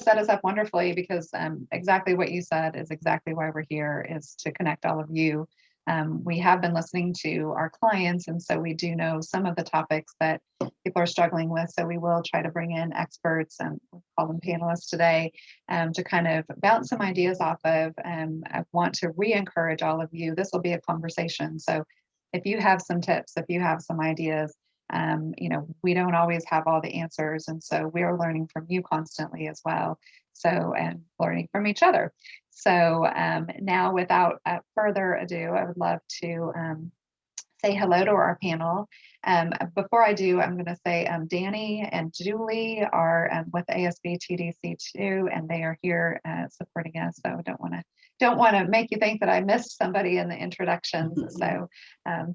set us up wonderfully because exactly what you said is exactly why we're here, is to connect all of you. We have been listening to our clients, and so we do know some of the topics that people are struggling with. So we will try to bring in experts, and we'll call them panelists today, to kind of bounce some ideas off of. I want to re-encourage all of you. This will be a conversation. So if you have some tips, if you have some ideas, we don't always have all the answers. And so we are learning from you constantly as well. So, and learning from each other. So now without further ado, I would love to say hello to our panel. Before I do, I'm going to say Danny and Julie are with ASBTDC too, and they are here supporting us. So I don't want to make you think that I missed somebody in the introductions. So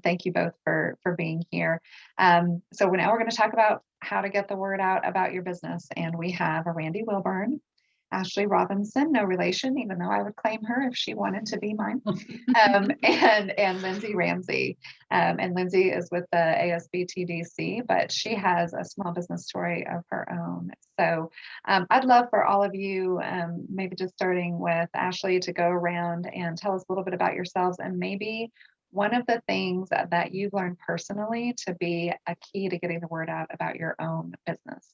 thank you both for being here. So now we're going to talk about how to get the word out about your business. And we have a Randy Wilburn, Ashley Robinson, no relation, even though I would claim her if she wanted to be mine, and Lindsay Ramsey. And Lindsay is with the ASBTDC, but she has a small business story of her own. So I'd love for all of you, maybe just starting with Ashley, to go around and tell us a little bit about yourselves, and maybe one of the things that you've learned personally to be a key to getting the word out about your own business.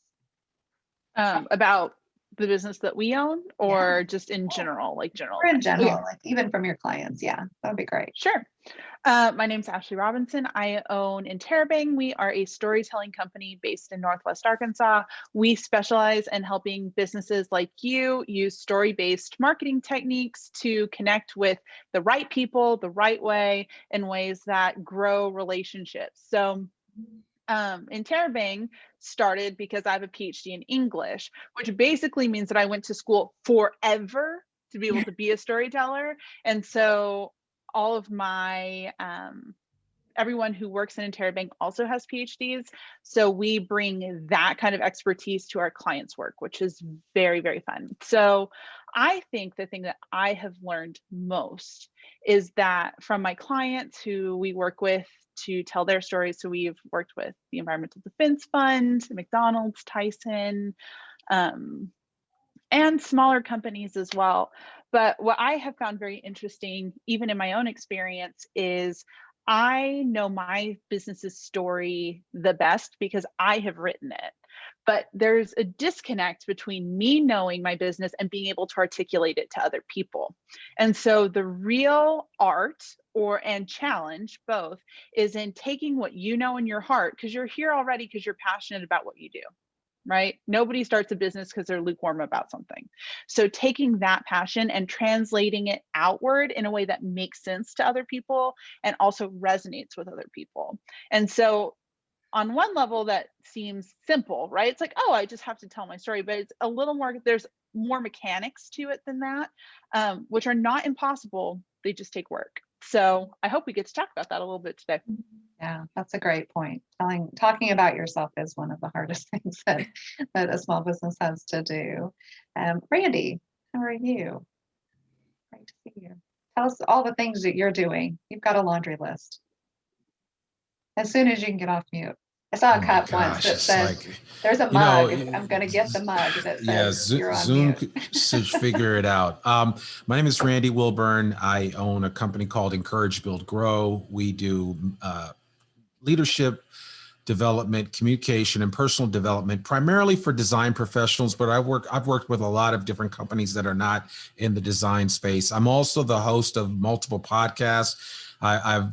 About the business that we own, or just in general, like general? Or in general, like even from your clients. Yeah, that'd be great. Sure. My name's Ashley Robinson. I own Interrobang. We are a storytelling company based in Northwest Arkansas. We specialize in helping businesses like you use story-based marketing techniques to connect with the right people the right way, in ways that grow relationships. So Interrobang started because I have a PhD in English, which basically means that I went to school forever to be able to be a storyteller. And so all of my, everyone who works in Interrobang also has PhDs. So we bring that kind of expertise to our clients' work, which is very, very fun. So I think the thing that I have learned most is that from my clients who we work with to tell their stories. So we've worked with the Environmental Defense Fund, McDonald's, Tyson, and smaller companies as well. But what I have found very interesting, even in my own experience, is I know my business's story the best because I have written it. But there's a disconnect between me knowing my business and being able to articulate it to other people. And so the real art and challenge both is in taking what you know in your heart, because you're here already because you're passionate about what you do, right? Nobody starts a business because they're lukewarm about something. So taking that passion and translating it outward in a way that makes sense to other people and also resonates with other people. And so on one level that seems simple, right? It's like, oh, I just have to tell my story, but it's a little more, there's more mechanics to it than that, which are not impossible. They just take work. So I hope we get to talk about that a little bit today. Yeah, that's a great point. Talking about yourself is one of the hardest things that a small business has to do. Randy, how are you? Great to see you. Tell us all the things that you're doing. You've got a laundry list. As soon as you can get off mute. I saw a cup once that says, there's a mug. I'm going to get the mug that says you're on Zoom mute. should figure it out. My name is Randy Wilburn. I own a company called Encourage, Build, Grow. We do leadership development, communication, and personal development, primarily for design professionals, but I've worked with a lot of different companies that are not in the design space. I'm also the host of multiple podcasts. I've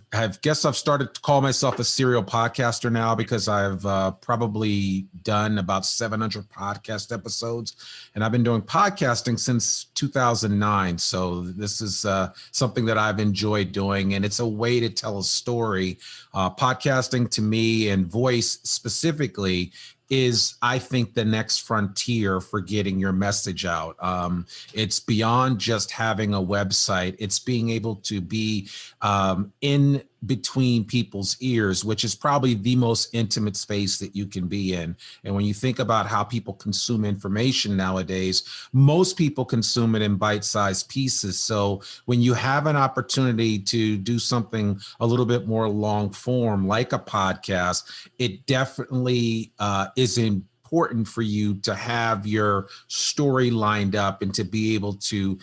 started to call myself a serial podcaster now because I've probably done about 700 podcast episodes, and I've been doing podcasting since 2009. So this is something that I've enjoyed doing, and it's a way to tell a story. Podcasting to me, and voice specifically, is, I think, the next frontier for getting your message out. It's beyond just having a website. It's being able to be in between people's ears, which is probably the most intimate space that you can be in. And when you think about how people consume information nowadays, most people consume it in bite-sized pieces. So when you have an opportunity to do something a little bit more long form, like a podcast, it definitely is important important for you to have your story lined up and to be able to,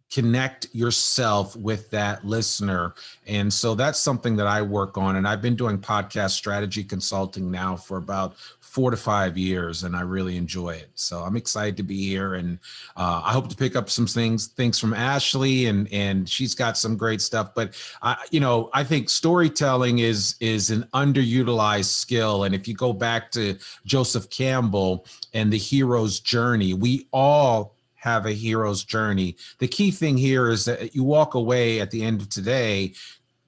connect yourself with that listener. And so that's something that I work on. And I've been doing podcast strategy consulting now for about 4 to 5 years, and I really enjoy it. So I'm excited to be here, and I hope to pick up some things from Ashley, and she's got some great stuff. But I think storytelling is an underutilized skill. And if you go back to Joseph Campbell and the hero's journey, we all have a hero's journey. The key thing here is that you walk away at the end of today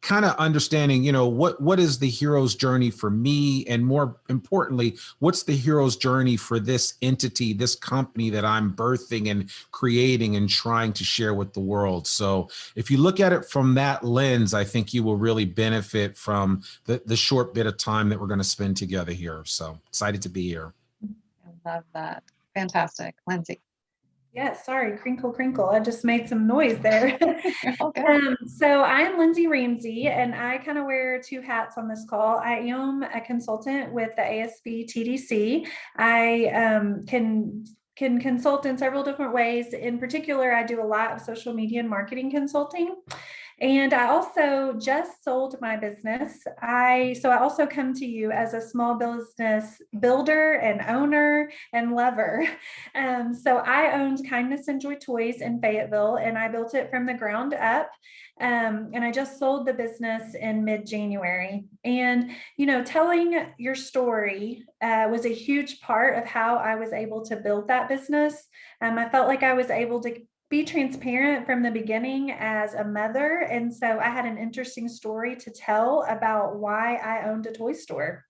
kind of understanding, what is the hero's journey for me? And more importantly, what's the hero's journey for this entity, this company that I'm birthing and creating and trying to share with the world? So if you look at it from that lens, I think you will really benefit from the short bit of time that we're going to spend together here. So excited to be here. I love that. Fantastic. Lindsay. Yeah, sorry, crinkle, crinkle. I just made some noise there. All good. So I'm Lindsay Ramsey, and I kind of wear two hats on this call. I am a consultant with the ASBTDC. I can consult in several different ways. In particular, I do a lot of social media and marketing consulting. And I also just sold my business. So I also come to you as a small business builder and owner and lover. So I owned Kindness and Joy Toys in Fayetteville, and I built it from the ground up. And I just sold the business in mid-January. And, telling your story was a huge part of how I was able to build that business. I felt like I was able to be transparent from the beginning as a mother. And so I had an interesting story to tell about why I owned a toy store.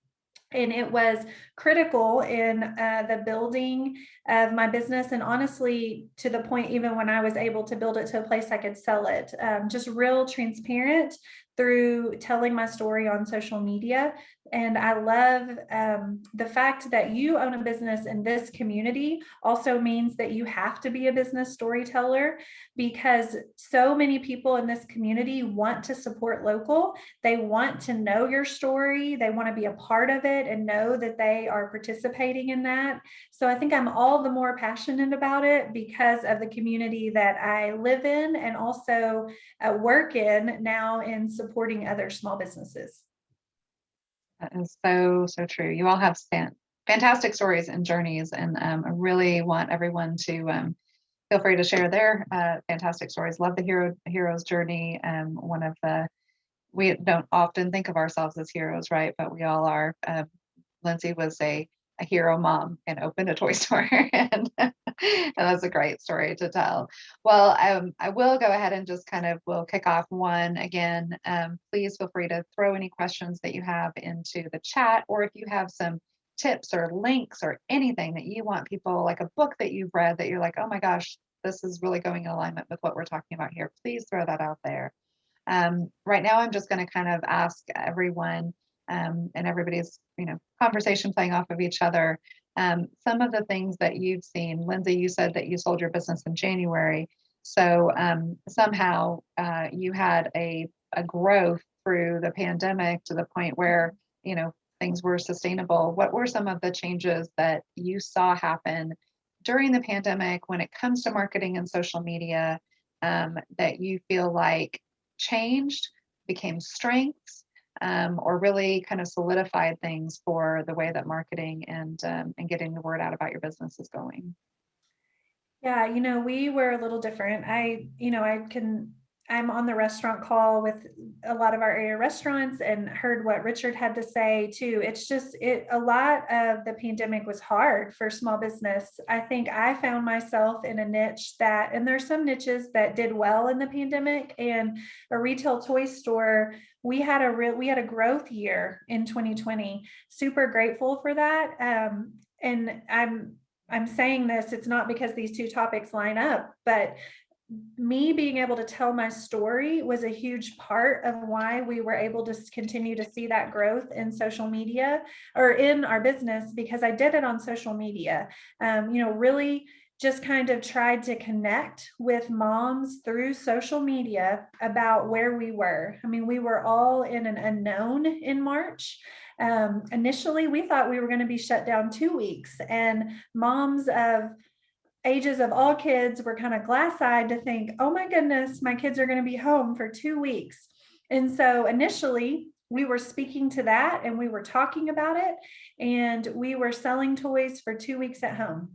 And it was critical in the building of my business. And honestly, to the point, even when I was able to build it to a place I could sell it, just real transparent through telling my story on social media. And I love the fact that you own a business in this community also means that you have to be a business storyteller, because so many people in this community want to support local. They want to know your story. They want to be a part of it and know that they are participating in that. So I think I'm all the more passionate about it because of the community that I live in and also work in now in supporting other small businesses. That is so, so true. You all have fantastic stories and journeys, and I really want everyone to feel free to share their fantastic stories. Love the hero's journey. We don't often think of ourselves as heroes, right? But we all are. Lindsay was a hero mom and opened a toy store, and that's a great story to tell. Well, I will go ahead and just we'll kick off one again. Please feel free to throw any questions that you have into the chat, or if you have some tips or links or anything that you want people, like a book that you've read that you're like, oh my gosh, this is really going in alignment with what we're talking about here, please throw that out there. Right now, I'm just going to kind of ask everyone, and everybody's, conversation playing off of each other. Some of the things that you've seen. Lindsay, you said that you sold your business in January. So somehow you had a growth through the pandemic to the point where, things were sustainable. What were some of the changes that you saw happen during the pandemic when it comes to marketing and social media that you feel like changed, became strengths, or really kind of solidified things for the way that marketing and getting the word out about your business is going? Yeah, we were a little different. I'm on the restaurant call with a lot of our area restaurants and heard what Richard had to say too. A lot of the pandemic was hard for small business. I think I found myself in a niche and there's some niches that did well in the pandemic, and a retail toy store, we had a growth year in 2020. Super grateful for that. And I'm saying this, it's not because these two topics line up, but me being able to tell my story was a huge part of why we were able to continue to see that growth in social media or in our business, because I did it on social media. Really just kind of tried to connect with moms through social media about where we were. I mean, we were all in an unknown in March. Initially, we thought we were going to be shut down 2 weeks, and moms of ages of all kids were kind of glass-eyed to think, oh my goodness, my kids are going to be home for 2 weeks. And so initially we were speaking to that, and we were talking about it, and we were selling toys for 2 weeks at home.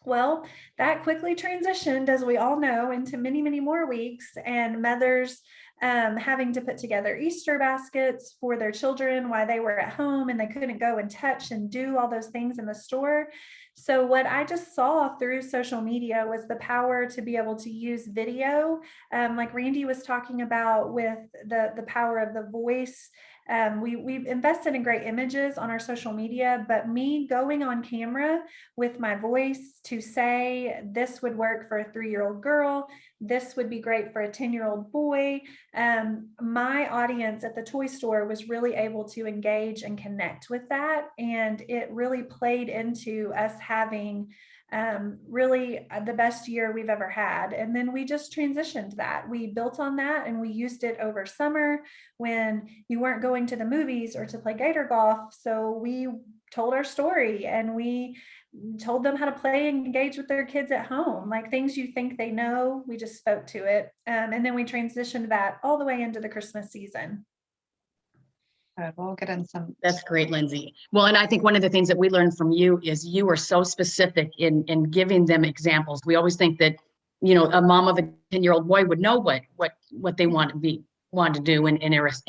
Well, that quickly transitioned, as we all know, into many, many more weeks, and mothers having to put together Easter baskets for their children while they were at home and they couldn't go and touch and do all those things in the store. So what I just saw through social media was the power to be able to use video, like Randy was talking about with the power of the voice. We've invested in great images on our social media, but me going on camera with my voice to say this would work for a 3-year-old girl, this would be great for a 10-year-old boy. My audience at the toy store was really able to engage and connect with that. And it really played into us having really the best year we've ever had. And then we just transitioned that. We built on that, and we used it over summer when you weren't going to the movies or to play gator golf. So we told our story, and we told them how to play and engage with their kids at home, like things you think they know. We just spoke to it. And then we transitioned that all the way into the Christmas season. We'll get in some. That's great, Lindsay. Well, and I think one of the things that we learned from you is you were so specific in giving them examples. We always think that, you know, a mom of a 10-year-old boy would know what they want to do and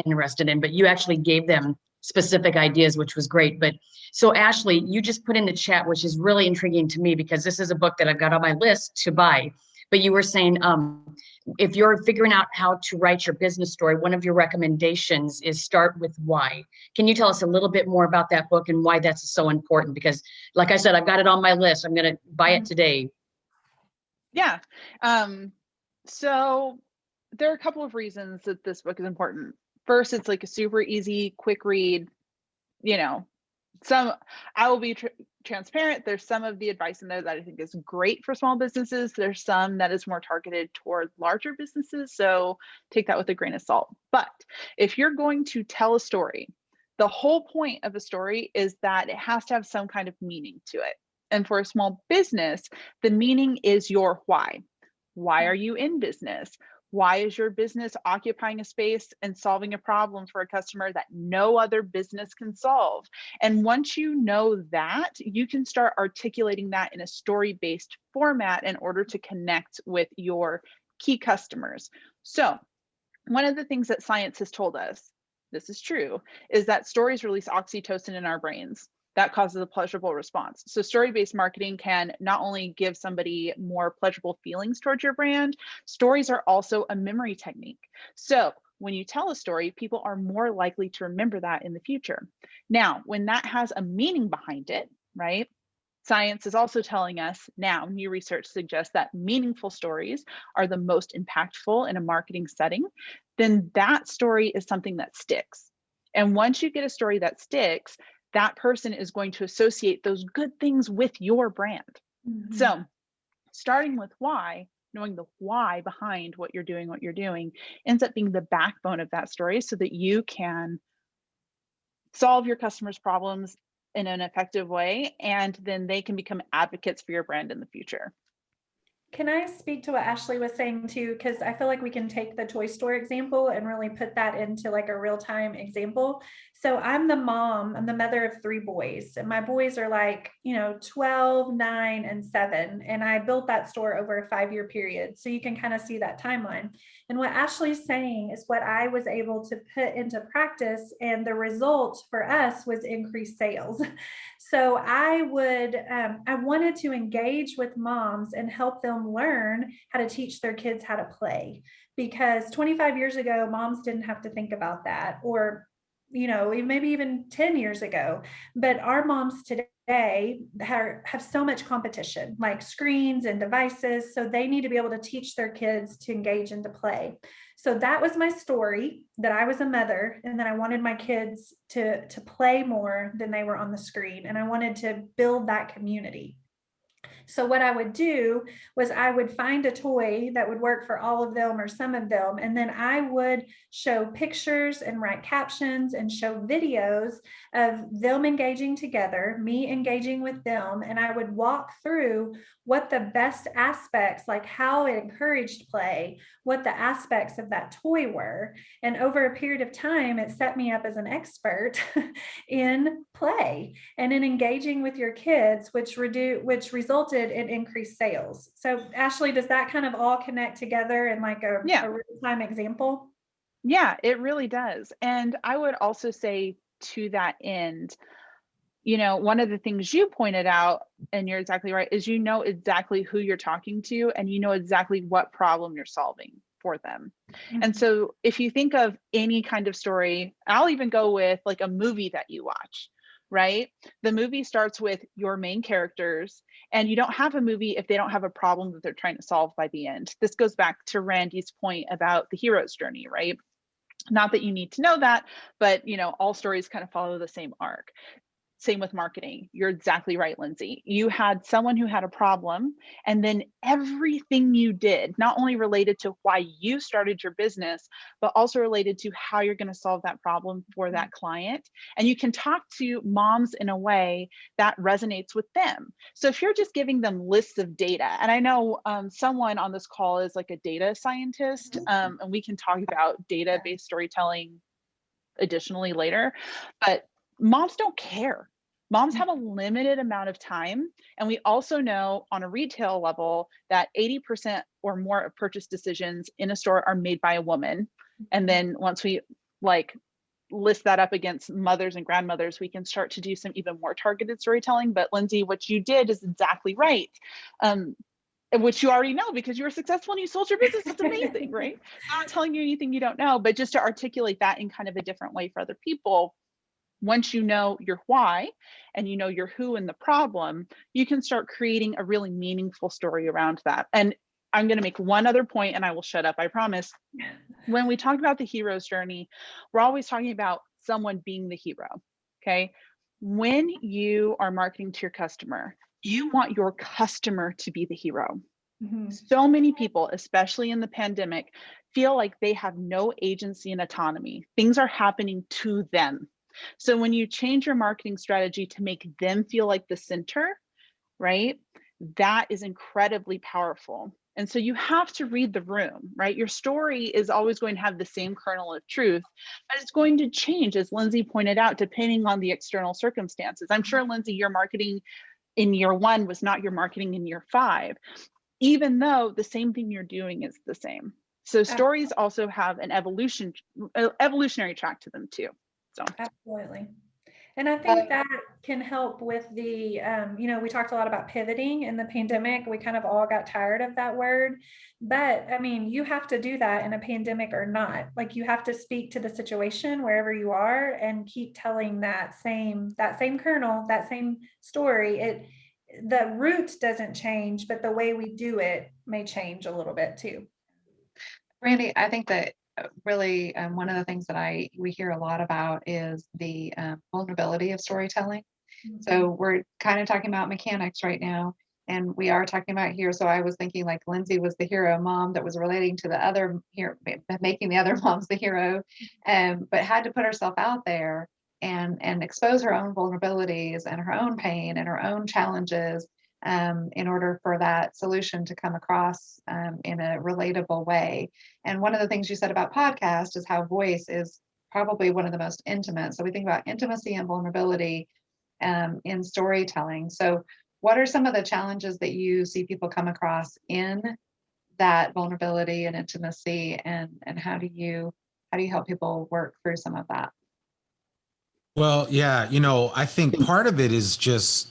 interested in, but you actually gave them specific ideas, which was great. But so Ashley, you just put in the chat, which is really intriguing to me because this is a book that I've got on my list to buy. But you were saying, if you're figuring out how to write your business story, one of your recommendations is start with why. Can you tell us a little bit more about that book and why that's so important? Because like I said, I've got it on my list. I'm going to buy it today. Yeah. So there are a couple of reasons that this book is important. First, it's like a super easy, quick read. You know, I will be transparent. There's some of the advice in there that I think is great for small businesses. There's some that is more targeted toward larger businesses. So take that with a grain of salt. But if you're going to tell a story, the whole point of a story is that it has to have some kind of meaning to it. And for a small business, the meaning is your why. Why are you in business? Why is your business occupying a space and solving a problem for a customer that no other business can solve? And once you know that, you can start articulating that in a story-based format in order to connect with your key customers. So one of the things that science has told us, this is true, is that stories release oxytocin in our brains. That causes a pleasurable response. So story-based marketing can not only give somebody more pleasurable feelings towards your brand, stories are also a memory technique. So when you tell a story, people are more likely to remember that in the future. Now, when that has a meaning behind it, right? Science is also telling us now, new research suggests that meaningful stories are the most impactful in a marketing setting. Then that story is something that sticks. And once you get a story that sticks, that person is going to associate those good things with your brand. Mm-hmm. So starting with why, knowing the why behind what you're doing, ends up being the backbone of that story so that you can solve your customers' problems in an effective way, and then they can become advocates for your brand in the future. Can I speak to what Ashley was saying too? Because I feel like we can take the toy store example and really put that into like a real-time example. So I'm the mother of 3 boys, and my boys are like, 12, 9, and 7. And I built that store over a 5-year period. So you can kind of see that timeline. And what Ashley's saying is what I was able to put into practice, and the result for us was increased sales. So I wanted to engage with moms and help them learn how to teach their kids how to play, because 25 years ago, moms didn't have to think about that, or, maybe even 10 years ago. But our moms today have so much competition, like screens and devices. So they need to be able to teach their kids to engage and to play. So that was my story, that I was a mother, and that I wanted my kids to play more than they were on the screen. And I wanted to build that community. So what I would do was I would find a toy that would work for all of them or some of them. And then I would show pictures and write captions and show videos of them engaging together, me engaging with them. And I would walk through what the best aspects, like how it encouraged play, what the aspects of that toy were. And over a period of time, it set me up as an expert in play and in engaging with your kids, which resulted in increased sales. So Ashley, does that kind of all connect together in like a real-time example? Yeah, it really does. And I would also say to that end, one of the things you pointed out, and you're exactly right, is exactly who you're talking to and exactly what problem you're solving for them. Mm-hmm. And so if you think of any kind of story, I'll even go with like a movie that you watch, right? The movie starts with your main characters, and you don't have a movie if they don't have a problem that they're trying to solve by the end. This goes back to Randy's point about the hero's journey, right? Not that you need to know that, but all stories kind of follow the same arc. Same with marketing. You're exactly right, Lindsay. You had someone who had a problem, and then everything you did, not only related to why you started your business, but also related to how you're going to solve that problem for that client. And you can talk to moms in a way that resonates with them. So if you're just giving them lists of data, and I know someone on this call is like a data scientist, and we can talk about data-based storytelling additionally later, but moms don't care. Moms have a limited amount of time. And we also know on a retail level that 80% or more of purchase decisions in a store are made by a woman. And then once we list that up against mothers and grandmothers, we can start to do some even more targeted storytelling. But Lindsay, what you did is exactly right. Which you already know because you were successful and you sold your business. It's amazing, right? I'm not telling you anything you don't know, but just to articulate that in kind of a different way for other people. Once you know your why and you know your who and the problem, you can start creating a really meaningful story around that. And I'm going to make one other point and I will shut up, I promise. When we talk about the hero's journey, we're always talking about someone being the hero, okay? When you are marketing to your customer, you want your customer to be the hero. Mm-hmm. So many people, especially in the pandemic, feel like they have no agency and autonomy. Things are happening to them. So when you change your marketing strategy to make them feel like the center, right, that is incredibly powerful. And so you have to read the room, right? Your story is always going to have the same kernel of truth, but it's going to change, as Lindsay pointed out, depending on the external circumstances. I'm sure, Lindsay, your marketing in year 1 was not your marketing in year 5, even though the same thing you're doing is the same. So stories also have an evolutionary track to them too. So absolutely. And I think that can help with the, we talked a lot about pivoting in the pandemic. We kind of all got tired of that word, but I mean, you have to do that in a pandemic or not. Like you have to speak to the situation wherever you are and keep telling that same kernel, that same story. The root doesn't change, but the way we do it may change a little bit too. Randy, I think that really one of the things that we hear a lot about is the vulnerability of storytelling. Mm-hmm. So we're kind of talking about mechanics right now, and we are talking about here. So I was thinking like Lindsay was the hero mom that was relating to the other hero, making the other moms the hero, but had to put herself out there and expose her own vulnerabilities and her own pain and her own challenges in order for that solution to come across in a relatable way. And one of the things you said about podcast is how voice is probably one of the most intimate. So we think about intimacy and vulnerability in storytelling. So what are some of the challenges that you see people come across in that vulnerability and intimacy, and how do you help people work through some of that? Well, yeah, I think part of it is just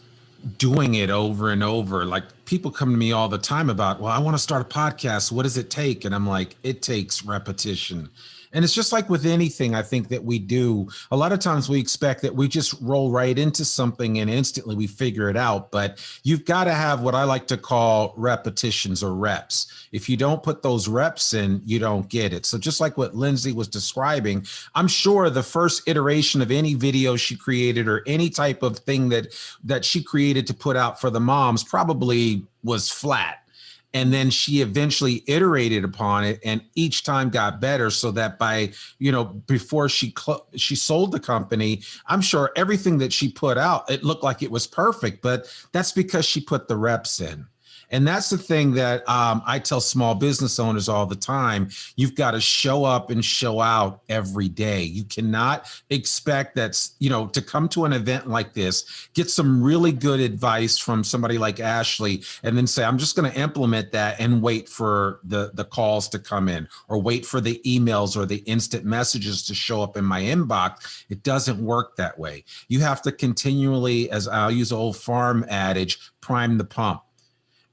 doing it over and over. Like people come to me all the time about, well, I want to start a podcast. What does it take? And I'm like, it takes repetition And it's just like with anything, I think that we do. A lot of times we expect that we just roll right into something and instantly we figure it out. But you've got to have what I like to call repetitions or reps. If you don't put those reps in, you don't get it. So just like what Lindsay was describing, I'm sure the first iteration of any video she created or any type of thing that she created to put out for the moms probably was flat. And then she eventually iterated upon it and each time got better so that by, before she sold the company, I'm sure everything that she put out, it looked like it was perfect, but that's because she put the reps in. And that's the thing that I tell small business owners all the time. You've got to show up and show out every day. You cannot expect to come to an event like this, get some really good advice from somebody like Ashley, and then say, I'm just going to implement that and wait for the calls to come in or wait for the emails or the instant messages to show up in my inbox. It doesn't work that way. You have to continually, as I'll use an old farm adage, prime the pump.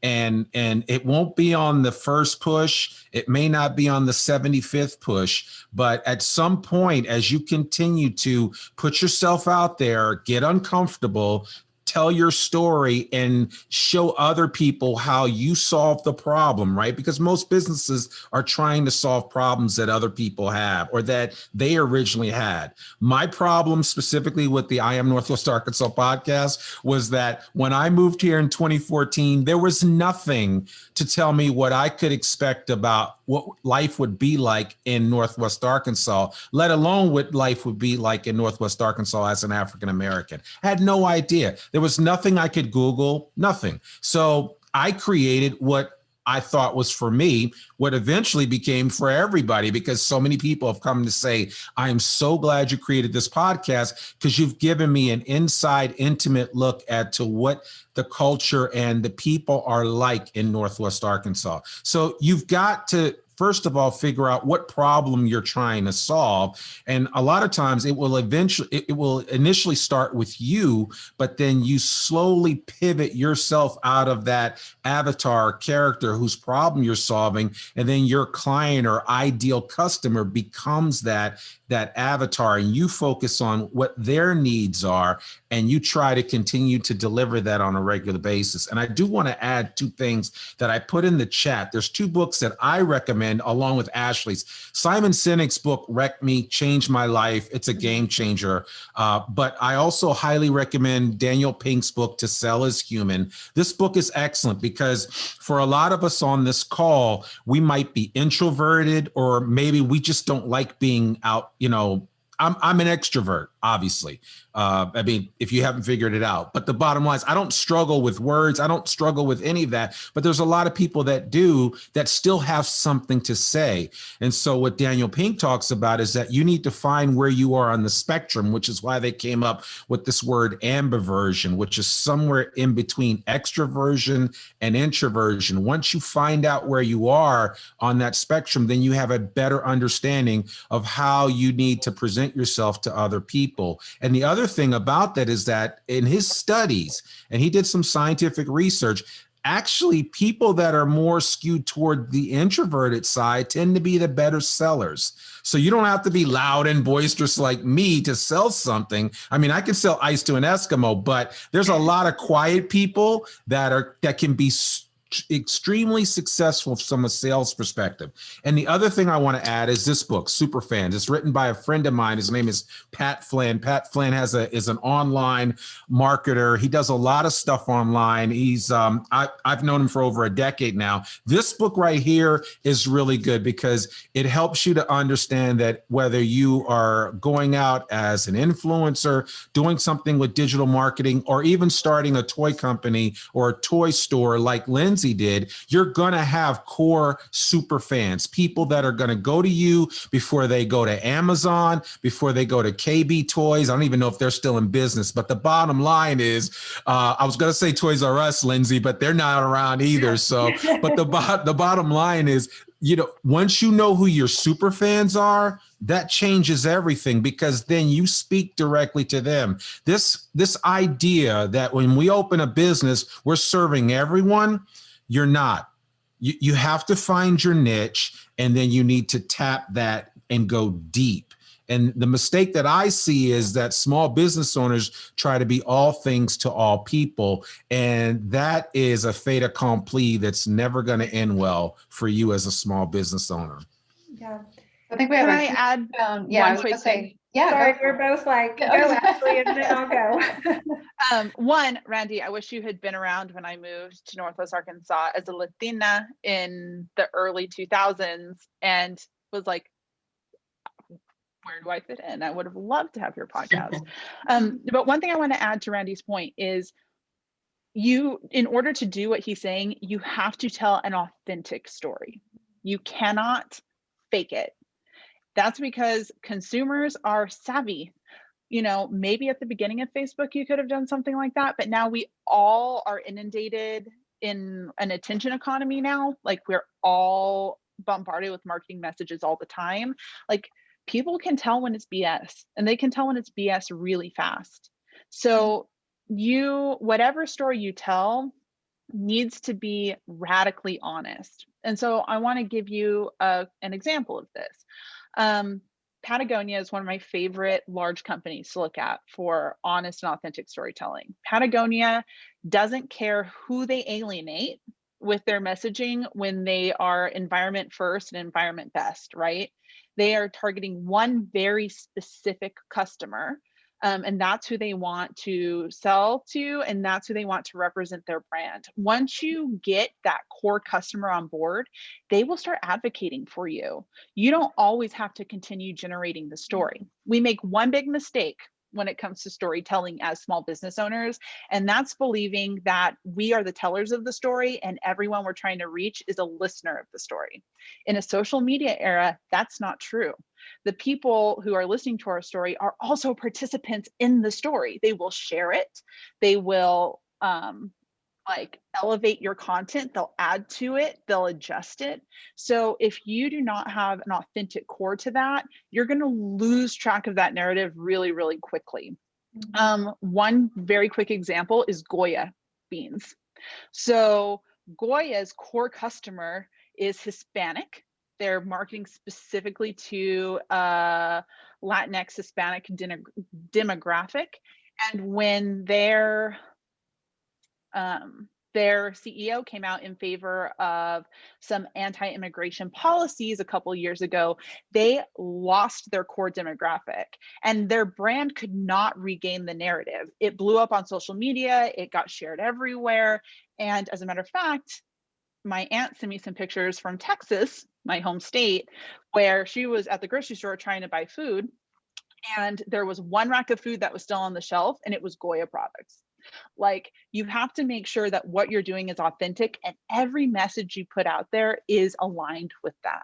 And it won't be on the first push. It may not be on the 75th push, but at some point, as you continue to put yourself out there, get uncomfortable, tell your story and show other people how you solve the problem, right? Because most businesses are trying to solve problems that other people have or that they originally had. My problem specifically with the I Am Northwest Arkansas podcast was that when I moved here in 2014, there was nothing to tell me what I could expect about what life would be like in Northwest Arkansas, let alone what life would be like in Northwest Arkansas as an African American. I had no idea. There was nothing I could Google, nothing. So I created what I thought was for me, what eventually became for everybody, because so many people have come to say, I am so glad you created this podcast because you've given me an inside, intimate look at to what the culture and the people are like in Northwest Arkansas. So you've got to, first of all, figure out what problem you're trying to solve. And a lot of times it will initially start with you, but then you slowly pivot yourself out of that avatar character whose problem you're solving. And then your client or ideal customer becomes that avatar, and you focus on what their needs are, and you try to continue to deliver that on a regular basis. And I do want to add two things that I put in the chat. There's two books that I recommend along with Ashley's. Simon Sinek's book, Wreck Me, Changed My Life. It's a game changer. But I also highly recommend Daniel Pink's book, To Sell Is Human. This book is excellent because for a lot of us on this call, we might be introverted, or maybe we just don't like being out. I'm an extrovert, obviously. I mean, if you haven't figured it out, but the bottom line is I don't struggle with words. I don't struggle with any of that, but there's a lot of people that do, that still have something to say. And so what Daniel Pink talks about is that you need to find where you are on the spectrum, which is why they came up with this word ambiversion, which is somewhere in between extroversion and introversion. Once you find out where you are on that spectrum, then you have a better understanding of how you need to present yourself to other people. And the other thing about that is that in his studies, and he did some scientific research, actually people that are more skewed toward the introverted side tend to be the better sellers. So you don't have to be loud and boisterous like me to sell something. I mean, I can sell ice to an Eskimo, but there's a lot of quiet people that can be extremely successful from a sales perspective. And the other thing I want to add is this book, Superfans. It's written by a friend of mine. His name is Pat Flynn. Pat Flynn is an online marketer. He does a lot of stuff online. He's I've known him for over a decade now. This book right here is really good because it helps you to understand that whether you are going out as an influencer, doing something with digital marketing, or even starting a toy company or a toy store like Lindsay did, you're going to have core super fans, people that are going to go to you before they go to Amazon, before they go to KB Toys. I don't even know if they're still in business, but the bottom line is, I was going to say Toys R Us, Lindsay, but they're not around either. So, but the bottom line is, once you know who your super fans are, that changes everything, because then you speak directly to them. This idea that when we open a business, we're serving everyone, you're not. You have to find your niche, and then you need to tap that and go deep. And the mistake that I see is that small business owners try to be all things to all people. And that is a fait accompli that's never going to end well for you as a small business owner. Yeah. I think we Can have I add yeah, I one was quick gonna say, thing? yeah, Sorry, go for we're it. both like, go Yeah. Ashley, and then I'll go. One, Randy, I wish you had been around when I moved to Northwest Arkansas as a Latina in the early 2000s and was like, where do I fit in? I would have loved to have your podcast. But one thing I want to add to Randy's point is you, in order to do what he's saying, you have to tell an authentic story. You cannot fake it. That's because consumers are savvy. You know, maybe at the beginning of Facebook, you could have done something like that, but now we all are inundated in an attention economy now. Like we're all bombarded with marketing messages all the time. Like people can tell when it's BS, and they can tell when it's BS really fast. So whatever story you tell needs to be radically honest. And so I want to give you an example of this. Patagonia is one of my favorite large companies to look at for honest and authentic storytelling. Patagonia doesn't care who they alienate with their messaging when they are environment first and environment best, right? They are targeting one very specific customer, and that's who they want to sell to, and that's who they want to represent their brand. Once you get that core customer on board, they will start advocating for you. You don't always have to continue generating the story. We make one big mistake when it comes to storytelling as small business owners, and that's believing that we are the tellers of the story and everyone we're trying to reach is a listener of the story. In a social media era, that's not true. The people who are listening to our story are also participants in the story. They will share it. They will like elevate your content. They'll add to it. They'll adjust it. So if you do not have an authentic core to that, you're going to lose track of that narrative really, really quickly. One very quick example is Goya beans. So Goya's core customer is Hispanic. They're marketing specifically to Latinx Hispanic demographic. And when their CEO came out in favor of some anti-immigration policies a couple years ago, they lost their core demographic and their brand could not regain the narrative. It blew up on social media, it got shared everywhere. And as a matter of fact, my aunt sent me some pictures from Texas, my home state, where she was at the grocery store trying to buy food. And there was one rack of food that was still on the shelf and it was Goya products. Like you have to make sure that what you're doing is authentic and every message you put out there is aligned with that.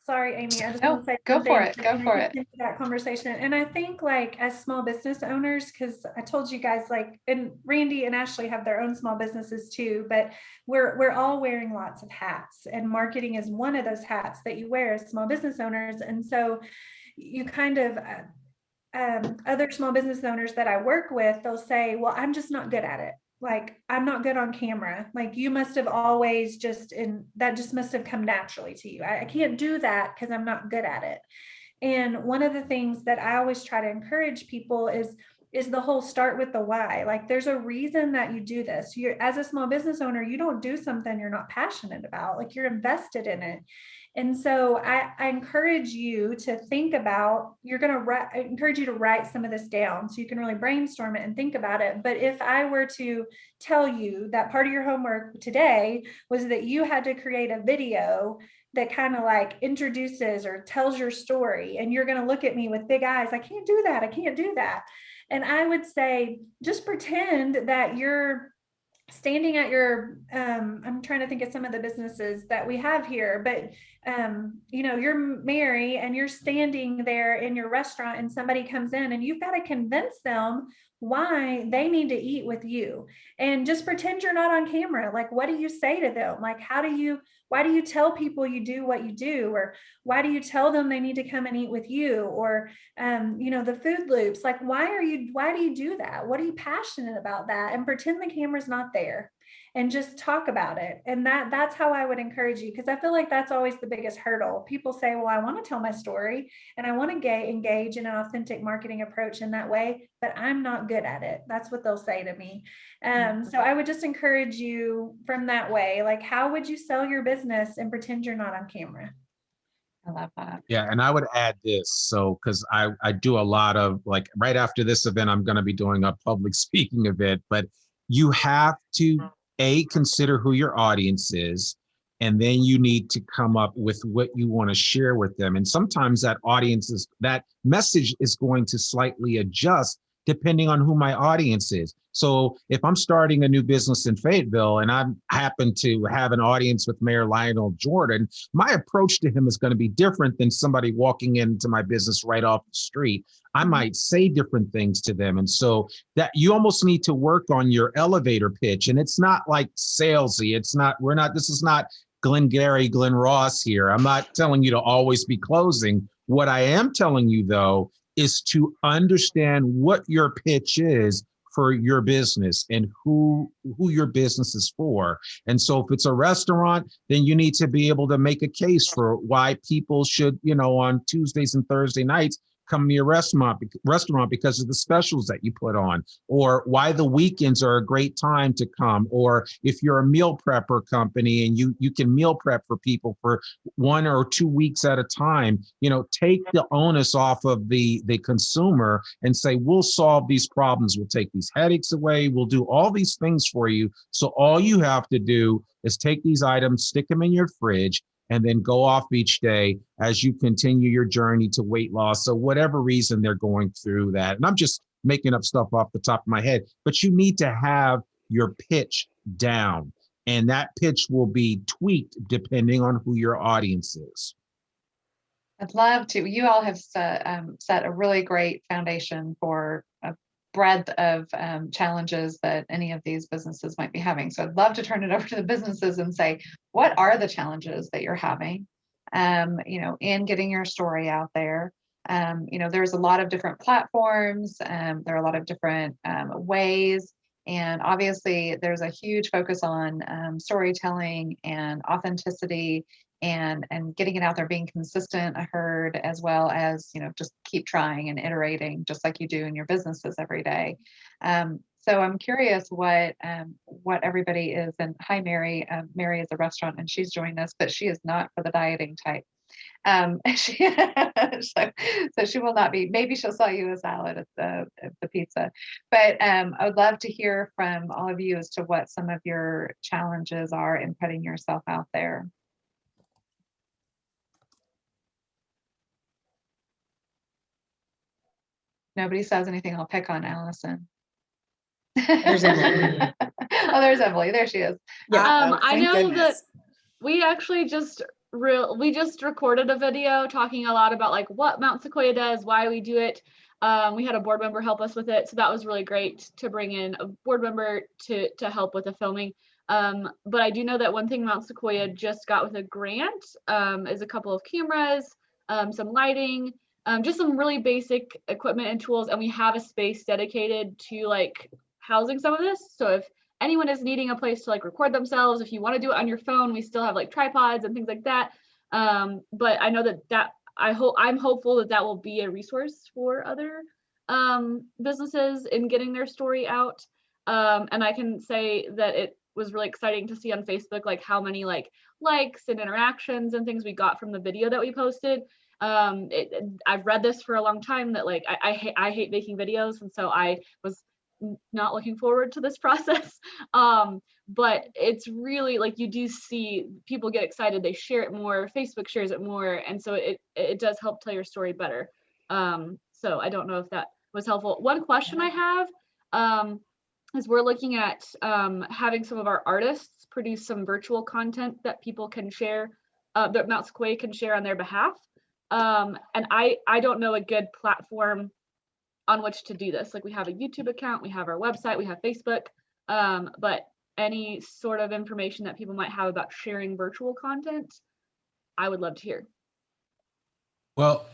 Sorry, Amy, I just No, want to say go for it. something Go for it. into that conversation. And I think like as small business owners, because I told you guys like, and Randy and Ashley have their own small businesses too, but we're all wearing lots of hats and marketing is one of those hats that you wear as small business owners. And so you kind of, other small business owners that I work with, they'll say, well, I'm just not good at it. Like, I'm not good on camera. Like you must have always that just must have come naturally to you. I can't do that because I'm not good at it. And one of the things that I always try to encourage people is the whole start with the why. Like there's a reason that you do this. You're as a small business owner, you don't do something you're not passionate about, like you're invested in it. And so I encourage you to think about, I encourage you to write some of this down so you can really brainstorm it and think about it. But if I were to tell you that part of your homework today was that you had to create a video that kind of like introduces or tells your story, and you're going to look at me with big eyes, I can't do that. I can't do that. And I would say, just pretend that you're standing at your, I'm trying to think of some of the businesses that we have here, but you're Mary and you're standing there in your restaurant and somebody comes in and you've got to convince them why they need to eat with you. And just pretend you're not on camera. Like, what do you say to them? Like, why do you tell people you do what you do? Or why do you tell them they need to come and eat with you? Or, the food loops, like, why do you do that? What are you passionate about that? And pretend the camera's not there. and just talk about it. And that's how I would encourage you, because I feel like that's always the biggest hurdle. People say, well, I want to tell my story and I want to engage in an authentic marketing approach in that way, but I'm not good at it. That's what they'll say to me. So I would just encourage you from that way. Like, how would you sell your business and pretend you're not on camera? I love that. Yeah, and I would add this. So, because I do a lot of, like, right after this event, I'm going to be doing a public speaking event, but you have to consider who your audience is, and then you need to come up with what you want to share with them. And sometimes that message is going to slightly adjust depending on who my audience is. So if I'm starting a new business in Fayetteville and I happen to have an audience with Mayor Lionel Jordan, my approach to him is going to be different than somebody walking into my business right off the street. I might say different things to them. And so that you almost need to work on your elevator pitch. And it's not like salesy. This is not Glengarry Glen Ross here. I'm not telling you to always be closing. What I am telling you, though, is to understand what your pitch is for your business and who your business is for. And so if it's a restaurant, then you need to be able to make a case for why people should, on Tuesdays and Thursday nights, come to your restaurant because of the specials that you put on, or why the weekends are a great time to come. Or if you're a meal prepper company and you can meal prep for people for 1 or 2 weeks at a time, take the onus off of the consumer and say, we'll solve these problems. We'll take these headaches away. We'll do all these things for you. So all you have to do is take these items, stick them in your fridge, and then go off each day as you continue your journey to weight loss. So whatever reason they're going through that. And I'm just making up stuff off the top of my head, but you need to have your pitch down, and that pitch will be tweaked depending on who your audience is. I'd love to. You all have set a really great foundation for a breadth of challenges that any of these businesses might be having. So I'd love to turn it over to the businesses and say, what are the challenges that you're having, in getting your story out there? There's a lot of different platforms. There are a lot of different ways. And obviously there's a huge focus on storytelling and authenticity and getting it out there, being consistent, I heard, as well as, just keep trying and iterating just like you do in your businesses every day. So I'm curious what everybody is. And hi, Mary. Mary is a restaurant and she's joined us, but she is not for the dieting type. So she will not be. Maybe she'll sell you a salad at the pizza. But I would love to hear from all of you as to what some of your challenges are in putting yourself out there. Nobody says anything. I'll pick on Allison. There's Emily. Oh, there's Emily. There she is. Yeah. I know that we actually just recorded a video talking a lot about like what Mount Sequoia does, why we do it. We had a board member help us with it, so that was really great to bring in a board member to help with the filming. But I do know that one thing Mount Sequoia just got with a grant is a couple of cameras, some lighting, just some really basic equipment and tools, and we have a space dedicated to like housing some of this. So if anyone is needing a place to like record themselves, if you want to do it on your phone, we still have like tripods and things like that. But I know that I'm hopeful that will be a resource for other businesses in getting their story out. And I can say that it was really exciting to see on Facebook like how many likes and interactions and things we got from the video that we posted. I've read this for a long time that like I hate making videos, and so I was not looking forward to this process. But it's really like you do see people get excited, they share it more, Facebook shares it more, and so it does help tell your story better. So I don't know if that was helpful. One question I have is we're looking at having some of our artists produce some virtual content that people can share, that Mount Sequoia can share on their behalf. And I don't know a good platform on which to do this. Like we have a YouTube account, we have our website, we have Facebook, but any sort of information that people might have about sharing virtual content, I would love to hear. Well,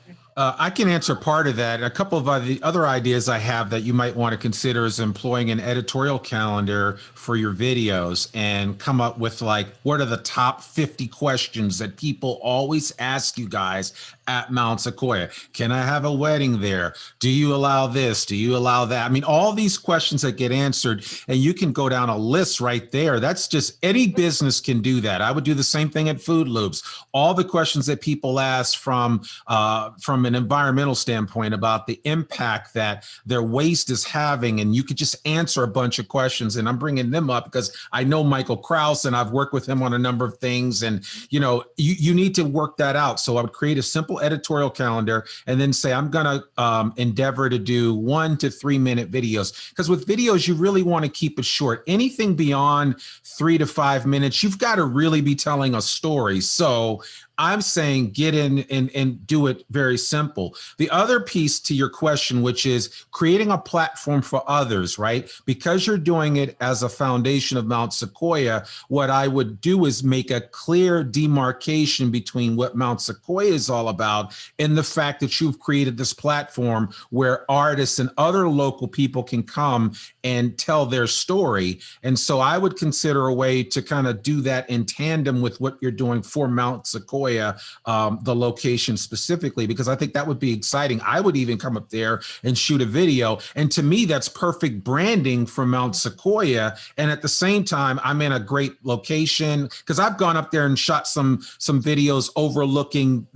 I can answer part of that. A couple of the other ideas I have that you might want to consider is employing an editorial calendar for your videos and come up with like, what are the top 50 questions that people always ask you guys at Mount Sequoia? Can I have a wedding there? Do you allow this? Do you allow that? I mean, all these questions that get answered, and you can go down a list right there. That's just, any business can do that. I would do the same thing at Food Loops. All the questions that people ask from an environmental standpoint about the impact that their waste is having, and you could just answer a bunch of questions. And I'm bringing them up because I know Michael Krause and I've worked with him on a number of things, and you need to work that out. So I would create a simple editorial calendar and then say, I'm going to endeavor to do 1 to 3 minute videos, because with videos you really want to keep it short. Anything beyond 3 to 5 minutes, you've got to really be telling a story. So I'm saying get in and do it very simple. The other piece to your question, which is creating a platform for others, right? Because you're doing it as a foundation of Mount Sequoia, what I would do is make a clear demarcation between what Mount Sequoia is all about and the fact that you've created this platform where artists and other local people can come and tell their story. And so I would consider a way to kind of do that in tandem with what you're doing for Mount Sequoia, the location specifically, because I think that would be exciting. I would even come up there and shoot a video. And to me, that's perfect branding for Mount Sequoia. And at the same time, I'm in a great location, because I've gone up there and shot some videos overlooking,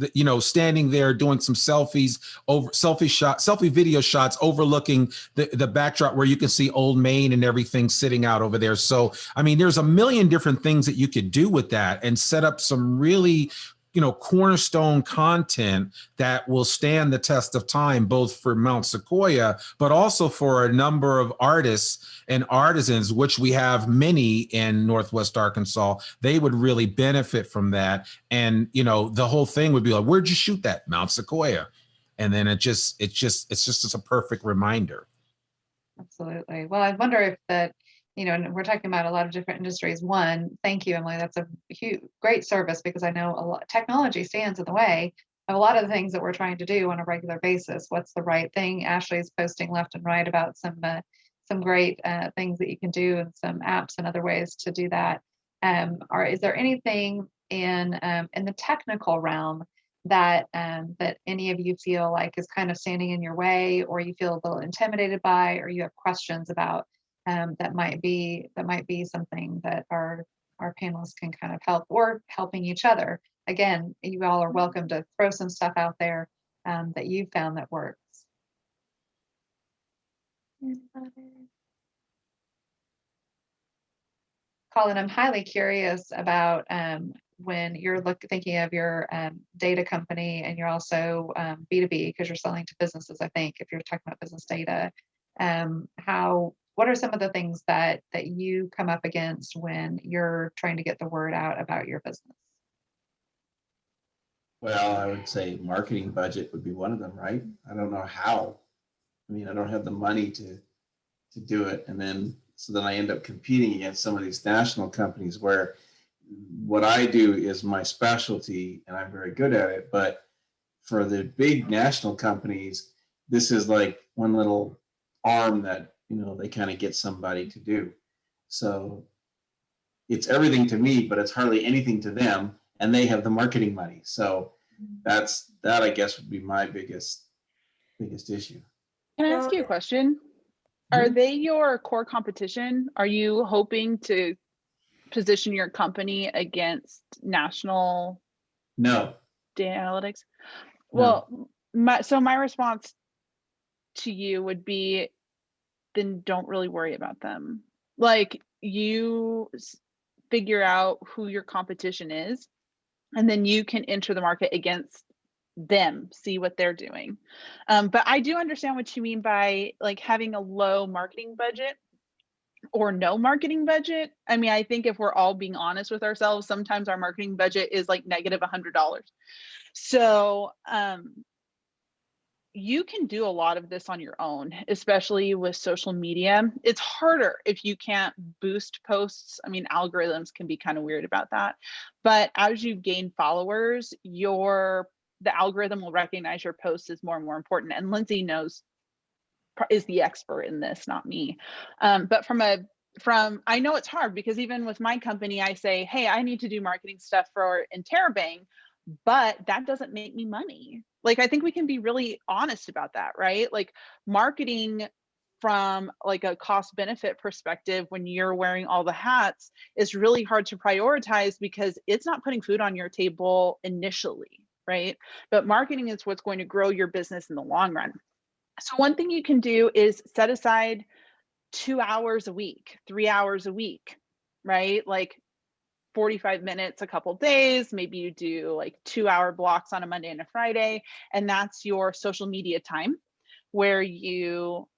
standing there doing some selfie video shots overlooking the backdrop where you can see Old Main and everything sitting out over there. So, I mean, there's a million different things that you could do with that and set up some really cornerstone content that will stand the test of time, both for Mount Sequoia, but also for a number of artists and artisans, which we have many in Northwest Arkansas. They would really benefit from that. And, the whole thing would be like, where'd you shoot that? Mount Sequoia. And then it's just a perfect reminder. Absolutely. Well, I wonder if that, and we're talking about a lot of different industries. One, thank you, Emily. That's a great service, because I know a lot technology stands in the way of a lot of the things that we're trying to do on a regular basis. What's the right thing? Ashley's posting left and right about some great things that you can do, and some apps and other ways to do that. Is there anything in the technical realm that any of you feel like is kind of standing in your way, or you feel a little intimidated by, or you have questions about, that might be something that our panelists can kind of help, or helping each other? Again, you all are welcome to throw some stuff out there that you found that works. Colin, I'm highly curious about when you're thinking of your data company, and you're also B2B, because you're selling to businesses. I think if you're talking about business data, what are some of the things that you come up against when you're trying to get the word out about your business? Well, I would say marketing budget would be one of them, right? I don't know how. I mean, I don't have the money to do it. And then I end up competing against some of these national companies where what I do is my specialty and I'm very good at it. But for the big national companies, this is like one little arm that, they kind of get somebody to do. So it's everything to me, but it's hardly anything to them, and they have the marketing money. So that I guess would be my biggest issue. Can I ask you a question? Are they your core competition? Are you hoping to position your company against national No. data analytics? No. Well, my response to you would be, then don't really worry about them. Like, you figure out who your competition is, and then you can enter the market against them, see what they're doing. But I do understand what you mean by like having a low marketing budget or no marketing budget. I mean, I think if we're all being honest with ourselves, sometimes our marketing budget is like negative $100. So you can do a lot of this on your own, especially with social media. It's harder if you can't boost posts. I mean, algorithms can be kind of weird about that. But as you gain followers, your the algorithm will recognize your post as more and more important. And Lindsay is the expert in this, not me. But I know it's hard because even with my company, I say, hey, I need to do marketing stuff for Interrobang, but that doesn't make me money. Like, I think we can be really honest about that, right? Like, marketing from like a cost benefit perspective, when you're wearing all the hats, is really hard to prioritize because it's not putting food on your table initially, right? But marketing is what's going to grow your business in the long run. So one thing you can do is set aside 2 hours a week, 3 hours a week, right? Like 45 minutes a couple days. Maybe you do like 2-hour blocks on a Monday and a Friday, and that's your social media time where you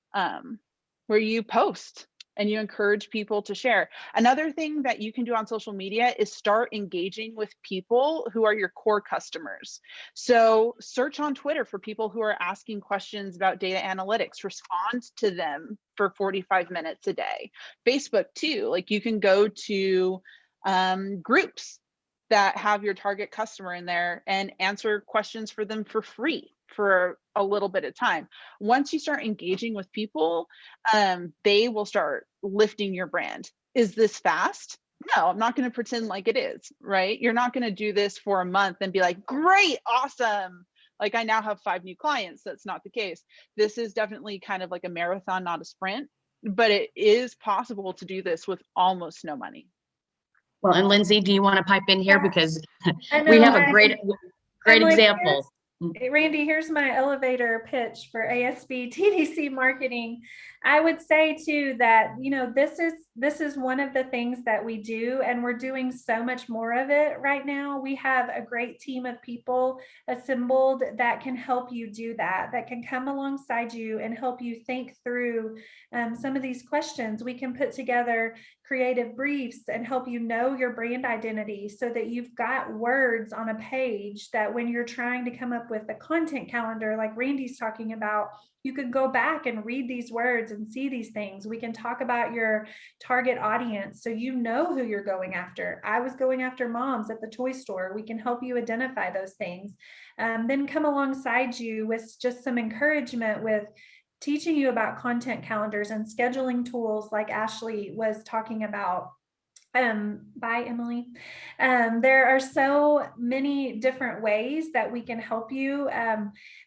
post and you encourage people to share. Another thing that you can do on social media is start engaging with people who are your core customers. So search on Twitter for people who are asking questions about data analytics, respond to them for 45 minutes a day. Facebook too, like you can go to groups that have your target customer in there and answer questions for them for free for a little bit of time. Once you start engaging with people, they will start lifting your brand. Is this fast? No, I'm not going to pretend like it is, right? You're not going to do this for a month and be like, great, awesome. Like I now have 5 new clients. That's not the case. This is definitely kind of like a marathon, not a sprint, but it is possible to do this with almost no money. Well, and Lindsay, do you want to pipe in here? Yeah. Because I we know, have a great example. Randy, here's my elevator pitch for ASBTDC marketing. I would say too that, you know, this is one of the things that we do, and we're doing so much more of it right now. We have a great team of people assembled that can help you do that can come alongside you and help you think through some of these questions. We can put together creative briefs and help you know your brand identity so that you've got words on a page that when you're trying to come up with a content calendar like Randy's talking about, you could go back and read these words and see these things. We can talk about your target audience so you know who you're going after. I was going after moms at the toy store. We can help you identify those things. Then come alongside you with just some encouragement with teaching you about content calendars and scheduling tools like Ashley was talking about. Bye, Emily. There are so many different ways that we can help you.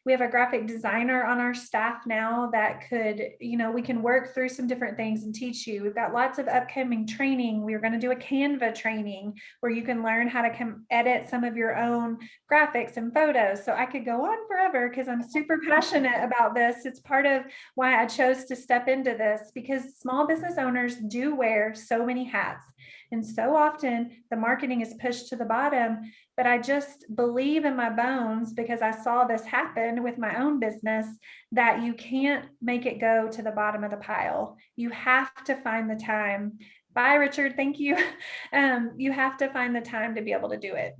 We have a graphic designer on our staff now that could, you know, we can work through some different things and teach you. We've got lots of upcoming training. We're going to do a Canva training where you can learn how to edit some of your own graphics and photos. So I could go on forever because I'm super passionate about this. It's part of why I chose to step into this, because small business owners do wear so many hats. And so often the marketing is pushed to the bottom, but I just believe in my bones, because I saw this happen with my own business, that you can't make it go to the bottom of the pile. You have to find the time. Bye, Richard. Thank you. You have to find the time to be able to do it.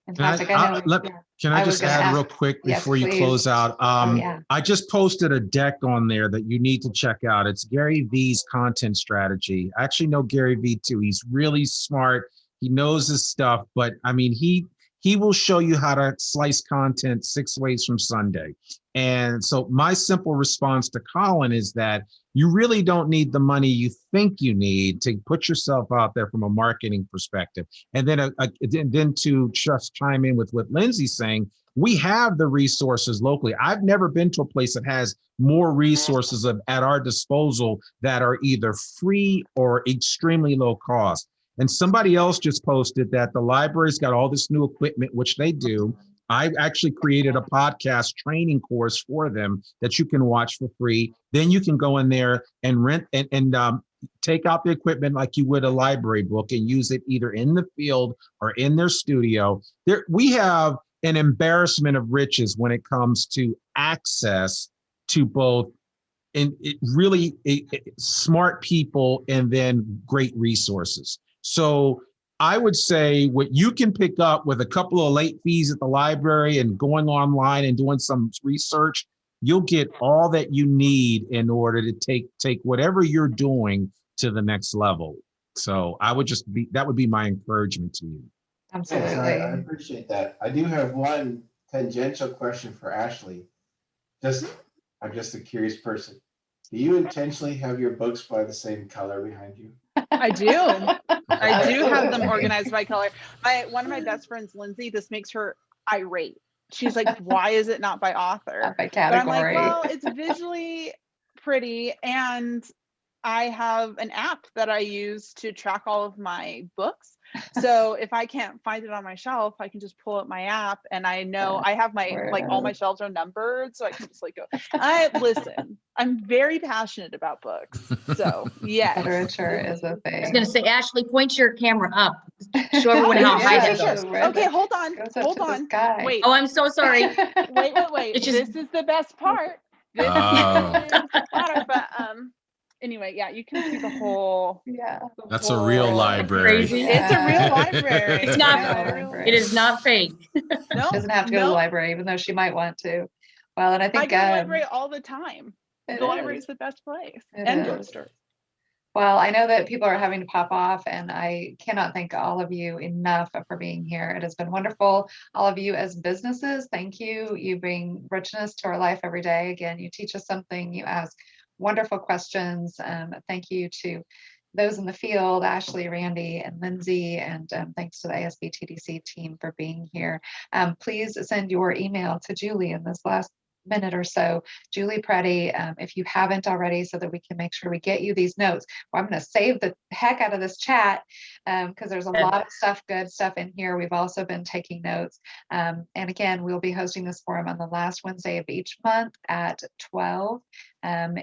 Fantastic. Can I just add real quick before you close out? I just posted a deck on there that you need to check out. It's Gary V's content strategy. I actually know Gary V too. He's really smart. He knows his stuff, but I mean, he will show you how to slice content 6 ways from Sunday. And so my simple response to Colin is that you really don't need the money you think you need to put yourself out there from a marketing perspective. And then to just chime in with what Lindsay's saying, we have the resources locally. I've never been to a place that has more resources at our disposal that are either free or extremely low cost. And somebody else just posted that the library's got all this new equipment, which they do. I actually created a podcast training course for them that you can watch for free. Then you can go in there and rent and take out the equipment like you would a library book and use it either in the field or in their studio. We have an embarrassment of riches when it comes to access to both really smart people and then great resources. So I would say what you can pick up with a couple of late fees at the library and going online and doing some research, you'll get all that you need in order to take whatever you're doing to the next level. So that would be my encouragement to you. Absolutely. Yes, I appreciate that. I do have one tangential question for Ashley. I'm just a curious person. Do you intentionally have your books by the same color behind you? I do. I do have them Absolutely. organized by color. One of my best friends, Lindsay, this makes her irate. She's like, why is it not by author? Not by But I'm like, category. well, it's visually pretty, and I have an app that I use to track all of my books. So if I can't find it on my shelf, I can just pull up my app, and I know I have my, like, all my shelves are numbered, so I can just like go. Listen, I'm very passionate about books. So yes. Literature is a I was thing. gonna say, Ashley, point your camera up. Show everyone how high that Sure. goes. Okay, hold on. Goes up Hold to the on. sky. Wait. Oh, I'm so sorry. Wait. It's just- This is the best part. This Oh. is the matter, but anyway, yeah, you can see the whole. Yeah. That's a real whole- library. Crazy. It's a real library. It's not- Yeah, a real- It is not fake. No, Doesn't have to go to the library, even though she might want to. Well, and I I think go to the library all the time. it The library is. is the best place. It And is. bookstores. Well, I know that people are having to pop off, and I cannot thank all of you enough for being here. It has been wonderful. All of you as businesses, thank you. You bring richness to our life every day. Again, you teach us something, you ask wonderful questions. Thank you to those in the field, Ashley, Randy, and Lindsay, and thanks to the ASBTDC team for being here. Please send your email to Julie in this last minute or so, Julie Preddy, if you haven't already, so that we can make sure we get you these notes. Well, I'm going to save the heck out of this chat because there's a lot of stuff, good stuff in here. We've also been taking notes. And again, we'll be hosting this forum on the last Wednesday of each month at 12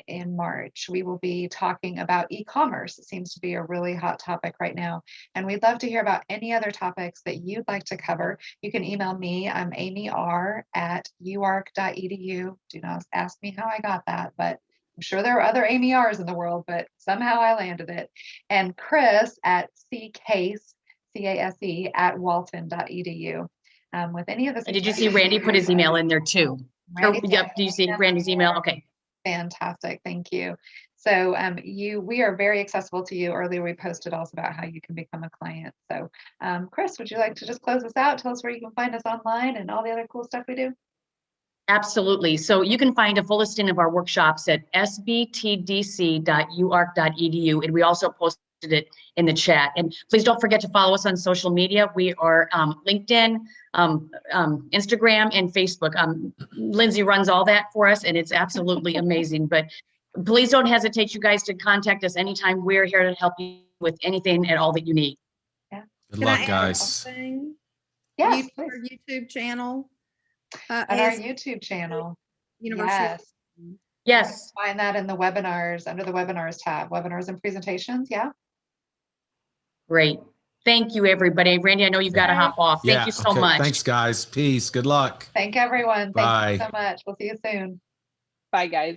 in March. We will be talking about e-commerce. It seems to be a really hot topic right now. And we'd love to hear about any other topics that you'd like to cover. You can email me. I'm amyr@uark.edu. Do not ask me how I got that, but I'm sure there are other Amy R's in the world, but somehow I landed it. And Chris at CASE, C-A-S-E, @walton.edu. With any of this. And did you see Randy put his email in there too? Randy said- Yep. Do you see Randy's email? Okay. Fantastic. Thank you. So we are very accessible to you. Earlier, we posted also about how you can become a client. So Chris, would you like to just close us out? Tell us where you can find us online and all the other cool stuff we do. Absolutely. So you can find a full listing of our workshops at sbtdc.uark.edu. And we also posted it in the chat. And please don't forget to follow us on social media. We are LinkedIn, Instagram, and Facebook. Lindsay runs all that for us, and it's absolutely amazing. But please don't hesitate, you guys, to contact us anytime. We're here to help you with anything and all that you need. Yeah. Good Can I luck, add guys. something? Yes, Our please. YouTube channel. On our ASB YouTube channel. University. Yes. Yes. Find that in the webinars, under the webinars tab, webinars and presentations. Yeah. Great. Thank you, everybody. Randy, I know you've got to hop off. Thank Yeah, you so okay. much. Thanks, guys. Peace. Good luck. Thank everyone. Thank Bye. you so much. We'll see you soon. Bye, guys.